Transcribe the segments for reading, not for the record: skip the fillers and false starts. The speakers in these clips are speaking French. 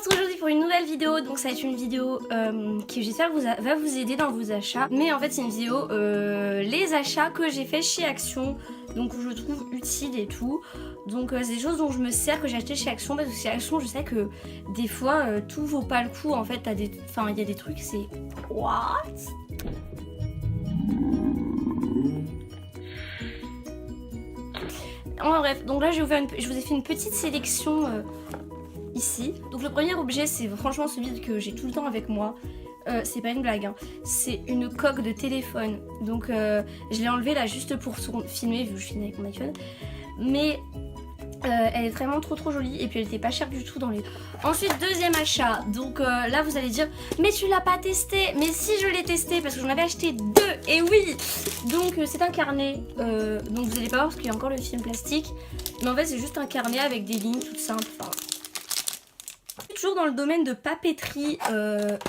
retrouve aujourd'hui pour une nouvelle vidéo. Donc ça va être une vidéo qui j'espère va vous aider dans vos achats. Mais en fait c'est une vidéo les achats que j'ai fait chez Action. Donc je trouve utile et tout. Donc c'est des choses dont je me sers, que j'ai acheté chez Action. Parce que chez Action je sais que des fois tout vaut pas le coup. En fait il y a des trucs c'est... What? En bref, donc là je vous ai fait une petite sélection ici. Donc le premier objet c'est franchement celui que j'ai tout le temps avec moi. C'est pas une blague, hein. C'est une coque de téléphone. Donc je l'ai enlevée là juste pour filmer, vu que je filme avec mon iPhone. Mais elle est vraiment trop jolie et puis elle était pas chère du tout dans les... Ensuite deuxième achat, donc là vous allez dire mais tu l'as pas testé. Mais si, je l'ai testé parce que j'en avais acheté deux, et oui. Donc c'est un carnet, donc vous allez pas voir parce qu'il y a encore le film plastique. Mais en fait c'est juste un carnet avec des lignes toutes simples. Enfin, toujours dans le domaine de papeterie,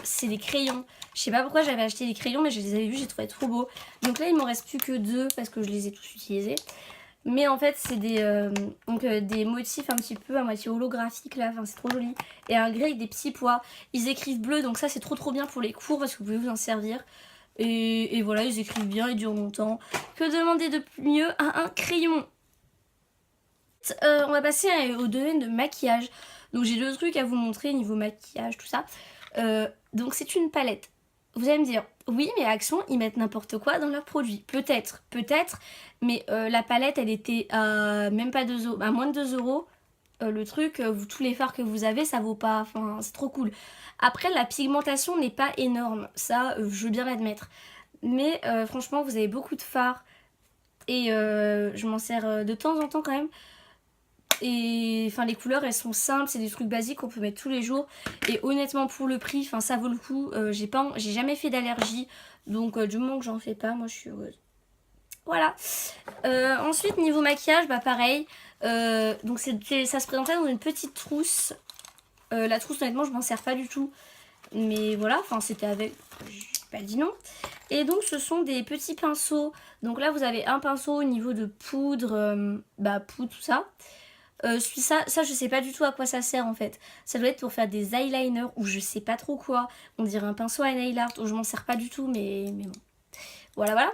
c'est des crayons. Je sais pas pourquoi j'avais acheté des crayons mais je les avais vus, j'ai trouvé trop beaux. Donc là il m'en reste plus que deux parce que je les ai tous utilisés. Mais en fait c'est des motifs un petit peu à moitié holographiques là, enfin c'est trop joli. Et un gris avec des petits pois. Ils écrivent bleu, donc ça c'est trop bien pour les cours parce que vous pouvez vous en servir. Et voilà, ils écrivent bien, ils durent longtemps. Que demander de mieux à un crayon? On va passer au domaine de maquillage. Donc j'ai deux trucs à vous montrer niveau maquillage, tout ça. Donc c'est une palette. Vous allez me dire, oui mais Action ils mettent n'importe quoi dans leurs produits. Peut-être, mais la palette elle était à même pas 2 euros, à moins de 2 euros. Le truc, tous les fards que vous avez ça vaut pas, enfin c'est trop cool. Après la pigmentation n'est pas énorme, ça je veux bien l'admettre. Mais franchement vous avez beaucoup de fards et je m'en sers de temps en temps quand même. Et enfin les couleurs elles sont simples, c'est des trucs basiques qu'on peut mettre tous les jours. Et honnêtement pour le prix, enfin ça vaut le coup. J'ai jamais fait d'allergie, donc du moment que j'en fais pas, moi je suis heureuse. Voilà. Ensuite niveau maquillage, bah pareil. Donc ça se présentait dans une petite trousse. La trousse honnêtement je m'en sers pas du tout. Mais voilà, enfin c'était avec... J'ai pas dit non. Et donc ce sont des petits pinceaux. Donc là vous avez un pinceau au niveau de poudre, poudre tout ça. Ça je sais pas du tout à quoi ça sert en fait. Ça doit être pour faire des eyeliners ou je sais pas trop quoi. On dirait un pinceau à nail art. Je m'en sers pas du tout mais bon. Voilà.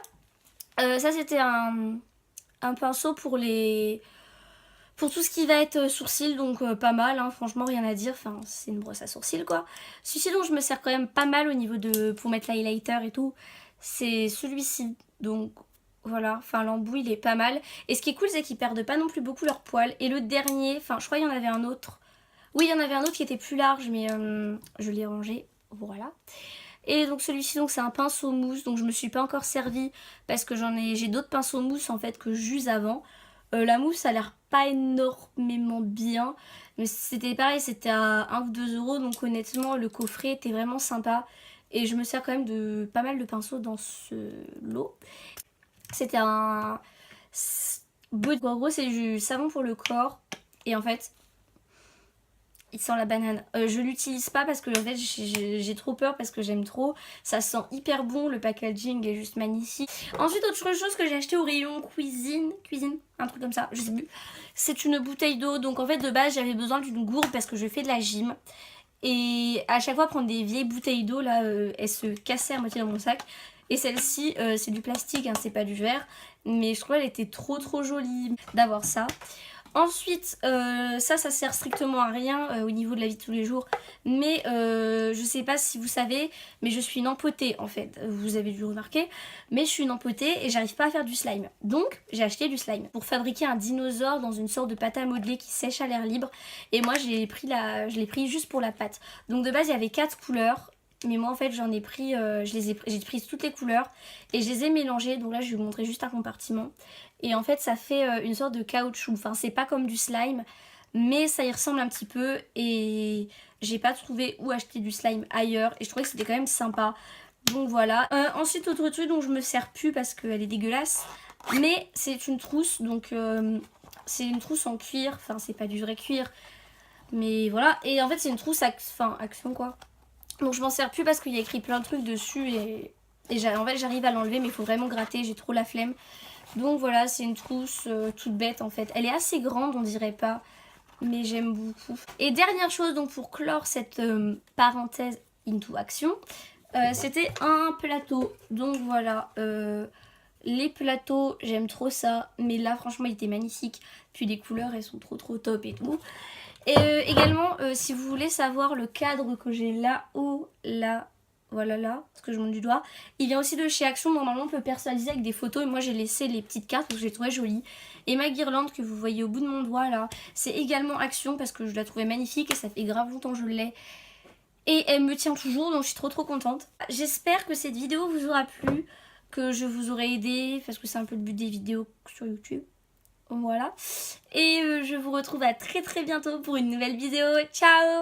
Ça c'était un pinceau pour tout ce qui va être sourcils, donc pas mal, hein, franchement rien à dire, enfin c'est une brosse à sourcils quoi. Celui-ci dont je me sers quand même pas mal au niveau de... pour mettre l'highlighter et tout, c'est celui-ci, donc voilà, enfin l'embout il est pas mal. Et ce qui est cool c'est qu'ils perdent pas non plus beaucoup leurs poils. Et le dernier, enfin je crois qu'il y en avait un autre, oui il y en avait un autre qui était plus large mais je l'ai rangé, voilà. Et donc celui-ci donc c'est un pinceau mousse, donc je me suis pas encore servi parce que j'ai d'autres pinceaux mousse en fait que j'use avant. La mousse a l'air pas énormément bien, mais c'était pareil, c'était à 1 ou 2 euros, donc honnêtement le coffret était vraiment sympa. Et je me sers quand même de pas mal de pinceaux dans ce lot. C'était un... En gros c'est du savon pour le corps, et en fait... il sent la banane. Je l'utilise pas parce que en fait j'ai trop peur parce que j'aime trop. Ça sent hyper bon, le packaging est juste magnifique. Ensuite autre chose que j'ai acheté au rayon cuisine, un truc comme ça, je sais plus. C'est une bouteille d'eau. Donc en fait de base j'avais besoin d'une gourde parce que je fais de la gym. Et à chaque fois prendre des vieilles bouteilles d'eau là, elles se cassaient à moitié dans mon sac. Et celle-ci c'est du plastique, hein, c'est pas du verre. Mais je trouvais elle était trop jolie d'avoir ça. Ensuite, ça sert strictement à rien au niveau de la vie de tous les jours. Mais je sais pas si vous savez, mais je suis une empotée en fait. Vous avez dû remarquer. Mais je suis une empotée et j'arrive pas à faire du slime. Donc j'ai acheté du slime pour fabriquer un dinosaure dans une sorte de pâte à modeler qui sèche à l'air libre. Et moi je l'ai pris juste pour la pâte. Donc de base il y avait 4 couleurs. Mais moi en fait j'en ai pris, j'ai pris toutes les couleurs et je les ai mélangées. Donc là je vais vous montrer juste un compartiment. Et en fait ça fait une sorte de caoutchouc. Enfin c'est pas comme du slime, mais ça y ressemble un petit peu. Et j'ai pas trouvé où acheter du slime ailleurs. Et je trouvais que c'était quand même sympa. Donc voilà. Ensuite autre truc dont je me sers plus parce qu'elle est dégueulasse. Mais c'est une trousse. Donc c'est une trousse en cuir. Enfin c'est pas du vrai cuir. Mais voilà. Et en fait c'est une trousse Action quoi. Donc je m'en sers plus parce qu'il y a écrit plein de trucs dessus et en fait j'arrive à l'enlever mais il faut vraiment gratter, j'ai trop la flemme. Donc voilà, c'est une trousse toute bête en fait. Elle est assez grande on dirait pas, mais j'aime beaucoup. Et dernière chose donc pour clore cette parenthèse into action, c'était un plateau. Donc voilà, les plateaux j'aime trop ça, mais là franchement il était magnifique. Puis les couleurs elles sont trop top et tout. Et également si vous voulez savoir le cadre que j'ai là-haut, là, voilà là, ce que je montre du doigt, il vient aussi de chez Action. Normalement on peut personnaliser avec des photos et moi j'ai laissé les petites cartes parce que je les trouvais jolies. Et ma guirlande que vous voyez au bout de mon doigt là, c'est également Action parce que je la trouvais magnifique et ça fait grave longtemps que je l'ai. Et elle me tient toujours, donc je suis trop contente. J'espère que cette vidéo vous aura plu, que je vous aurai aidé, parce que c'est un peu le but des vidéos sur YouTube. Voilà. Et je vous retrouve à très bientôt pour une nouvelle vidéo. Ciao!